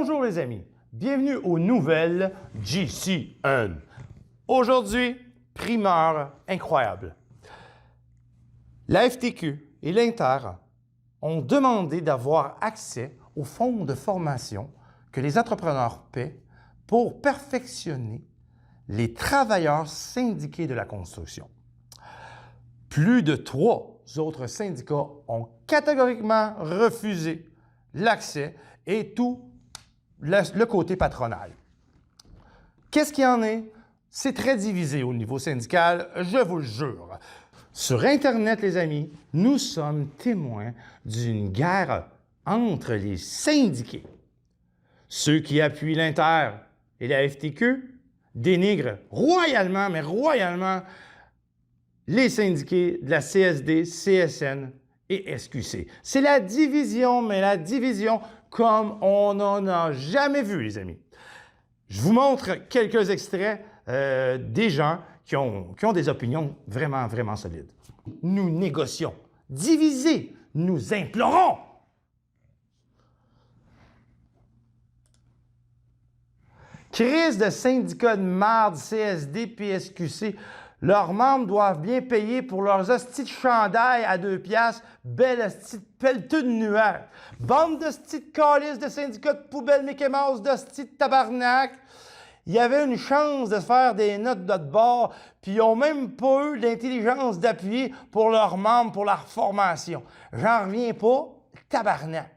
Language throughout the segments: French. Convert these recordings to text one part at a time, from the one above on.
Bonjour les amis, bienvenue aux nouvelles GCN. Aujourd'hui, primeur incroyable. La FTQ et l'Inter ont demandé d'avoir accès aux fonds de formation que les entrepreneurs paient pour perfectionner les travailleurs syndiqués de la construction. Plus de 3 autres syndicats ont catégoriquement refusé l'accès et tout le côté patronal. Qu'est-ce qu'il y en est? C'est très divisé au niveau syndical, je vous le jure. Sur Internet, les amis, nous sommes témoins d'une guerre entre les syndiqués. Ceux qui appuient l'Inter et la FTQ dénigrent royalement, mais royalement, les syndiqués de la CSD, CSN et SQC. C'est la division, mais la division comme on n'en a jamais vu, les amis. Je vous montre quelques extraits des gens qui ont des opinions vraiment, vraiment solides. Nous négocions. Divisés, nous implorons. Crise de syndicats de marde, CSD, PSQC. Leurs membres doivent bien payer pour leurs hosties de chandail à 2 piastres, belle hostie de pelleteux de nuages. Bande d'hosties de calices de syndicats de poubelle Mickey Mouse, d'hosties de tabarnak. Il y avait une chance de faire des notes de bord, puis ils n'ont même pas eu l'intelligence d'appuyer pour leurs membres, pour leur formation. J'en reviens pas, tabarnak.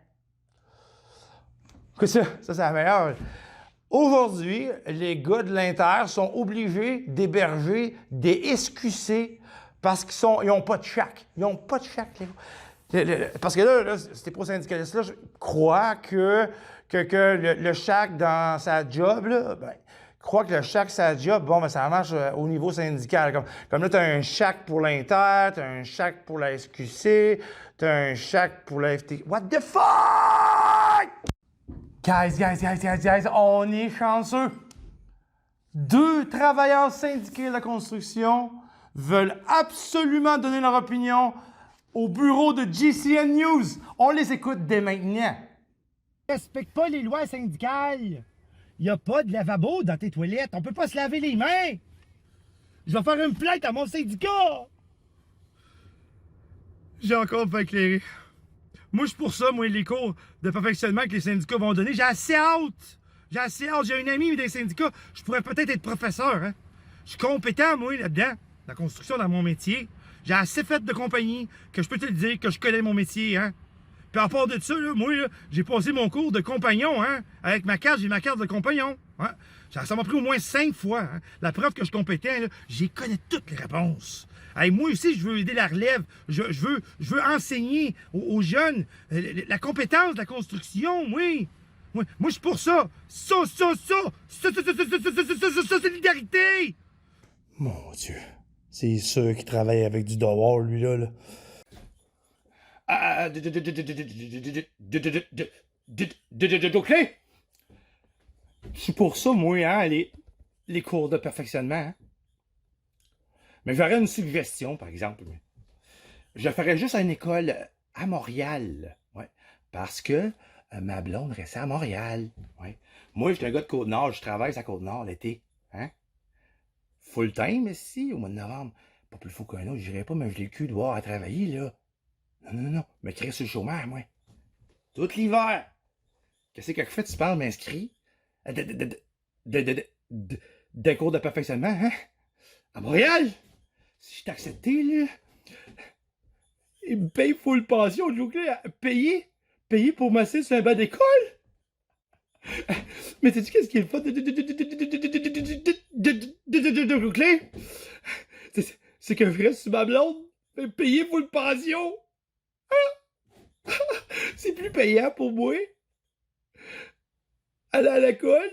Ça c'est la meilleure. Aujourd'hui, les gars de l'Inter sont obligés d'héberger des SQC parce qu'ils n'ont pas de chac. Ils n'ont pas de chac. Parce que là ces pro-syndicalistes-là, je crois que le chac dans sa job, là, crois que le chac, sa job, bon, ben, ça marche au niveau syndical. Comme là, tu as un chac pour l'Inter, tu as un chac pour la SQC, tu as un chac pour la FT. What the fuck? Guys, on est chanceux. 2 travailleurs syndiqués de la construction veulent absolument donner leur opinion au bureau de GCN News. On les écoute dès maintenant. Respecte pas les lois syndicales. Il n'y a pas de lavabo dans tes toilettes. On peut pas se laver les mains. Je vais faire une plainte à mon syndicat. J'ai encore pas éclairé. Moi, je suis pour ça, moi, les cours de perfectionnement que les syndicats vont donner. J'ai assez hâte. J'ai assez hâte. J'ai un ami des syndicats. Je pourrais peut-être être professeur. Hein? Je suis compétent, moi, là-dedans. La construction dans mon métier. J'ai assez fait de compagnie que je peux te le dire que je connais mon métier. Hein? Puis à part de ça, là, moi, j'ai passé mon cours de compagnon. Hein? Avec ma carte, j'ai ma carte de compagnon. Hein? Ça m'a pris au moins 5 fois. Hein? La preuve que je suis compétent, j'y connais toutes les réponses. Hey, moi aussi, je veux aider la relève. Je veux enseigner aux jeunes la compétence de la construction, oui. Moi, je suis pour ça. Solidarité. Mon Dieu. C'est sûr qu'il travaille avec du dehors, lui, là. OK? Je suis pour ça, moi, hein, les cours de perfectionnement. Hein? Mais j'aurais une suggestion, par exemple. Je ferais juste une école à Montréal. Ouais. Parce que ma blonde restait à Montréal. Ouais. Moi, je suis un gars de Côte-Nord, je travaille à Côte-Nord l'été. Hein? Full time, ici, au mois de novembre. Pas plus fou qu'un autre, j'irais pas me geler le cul de voir à travailler, là. Non. Me créer sur le chômage, moi. Tout l'hiver. Qu'est-ce que je fais, tu parles, m'inscris? D'un cours de perfectionnement, hein? À Montréal? Si je t'ai accepté, là, il me paye full pension, payer pour masser sur un banc d'école? Mais sais-tu qu'est-ce qu'il est le fun de clé? C'est que je reste sur ma blonde, payer full pension. C'est plus payant pour moi aller à l'école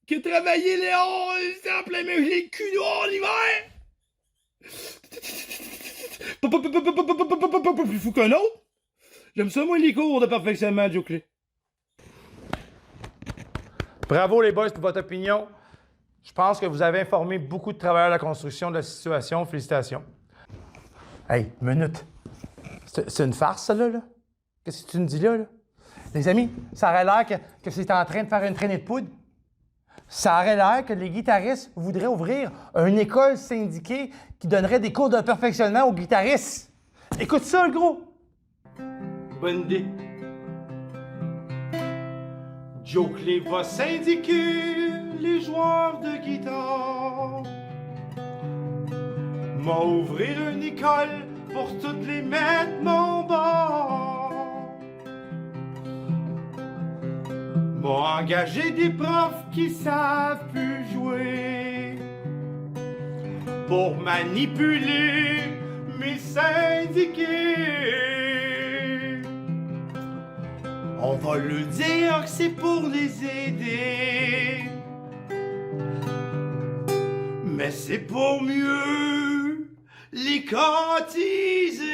que travailler Léon, c'est en plein même j'ai le cul dehors l'hiver. Plus fou qu'un autre. J'aime ça, moi, les cours de perfectionnement, Joe Clé. Bravo, les boys, pour votre opinion. Je pense que vous avez informé beaucoup de travailleurs de la construction de la situation. Félicitations. Hey, minute. C'est une farce, ça, là? Qu'est-ce que tu me dis là? Les amis, ça aurait l'air que c'est en train de faire une traînée de poudre. Ça aurait l'air que les guitaristes voudraient ouvrir une école syndiquée qui donnerait des cours de perfectionnement aux guitaristes. Écoute ça, le gros! Bonne idée. Joe Clay va syndiquer les joueurs de guitare. M'a ouvrir une école pour toutes les mettre mon bord. M'a engagé des profs qui savent plus jouer pour manipuler mes syndiqués. On va lui dire que c'est pour les aider, mais c'est pour mieux les cotiser.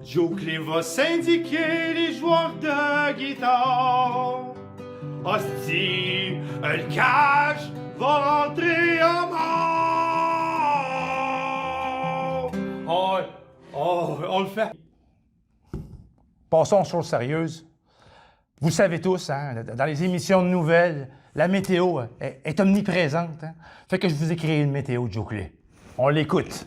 Joe Clay va syndiquer les joueurs de guitare. Hostie, le cash va rentrer en mort. On le fait. Passons aux choses sérieuses. Vous savez tous, hein, dans les émissions de nouvelles, la météo est omniprésente. Hein? Fait que je vous ai créé une météo, Joe Clay. On l'écoute.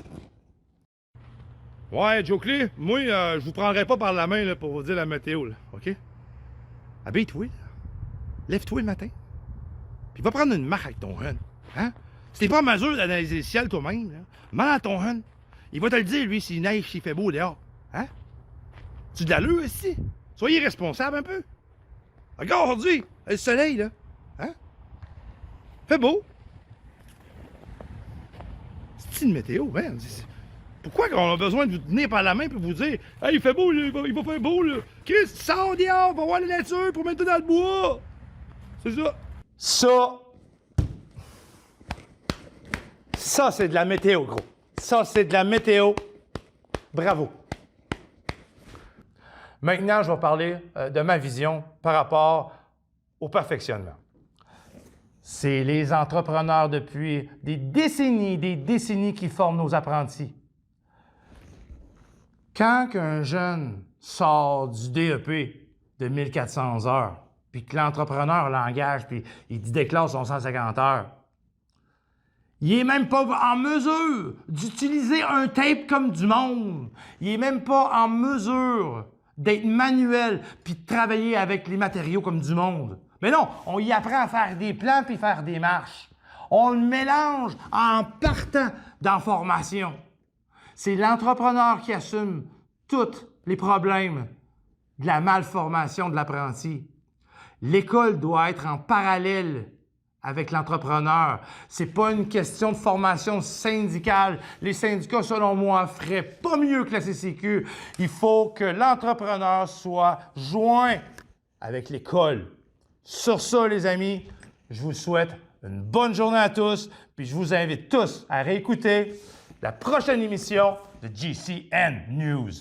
Ouais, Joe Clay, moi, je vous prendrai pas par la main là, pour vous dire la météo, là, OK? Habille-toi, là. Lève-toi le matin, puis va prendre une marque avec ton hun. Hein? Si t'es pas en mesure d'analyser le ciel toi-même, là, demande à ton hun. Il va te le dire, lui, s'il neige, s'il fait beau dehors. Hein? Tu de l'allure ici? Soyez responsable un peu. Regarde aujourd'hui, le soleil, là. Hein? Fait beau. C'est une météo, man. Pourquoi on a besoin de vous tenir par la main pour vous dire « Hey, il fait beau, là, il va faire beau, là. Chris, sors dehors, va voir la nature pour mettre tout dans le bois. » C'est ça. Ça, c'est de la météo, gros. Ça, c'est de la météo. Bravo. Maintenant, je vais parler de ma vision par rapport au perfectionnement. C'est les entrepreneurs depuis des décennies qui forment nos apprentis. Quand un jeune sort du DEP de 1400 heures, puis que l'entrepreneur l'engage, puis il déclare son 150 heures, il n'est même pas en mesure d'utiliser un tape comme du monde. Il n'est même pas en mesure d'être manuel puis de travailler avec les matériaux comme du monde. Mais non, on y apprend à faire des plans puis faire des marches. On le mélange en partant dans formation. C'est l'entrepreneur qui assume tous les problèmes de la malformation de l'apprenti. L'école doit être en parallèle avec l'entrepreneur. C'est pas une question de formation syndicale. Les syndicats, selon moi, feraient pas mieux que la CCQ. Il faut que l'entrepreneur soit joint avec l'école. Sur ça, les amis, je vous souhaite une bonne journée à tous, puis je vous invite tous à réécouter la prochaine émission de GCN News.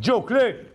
Joe Clay!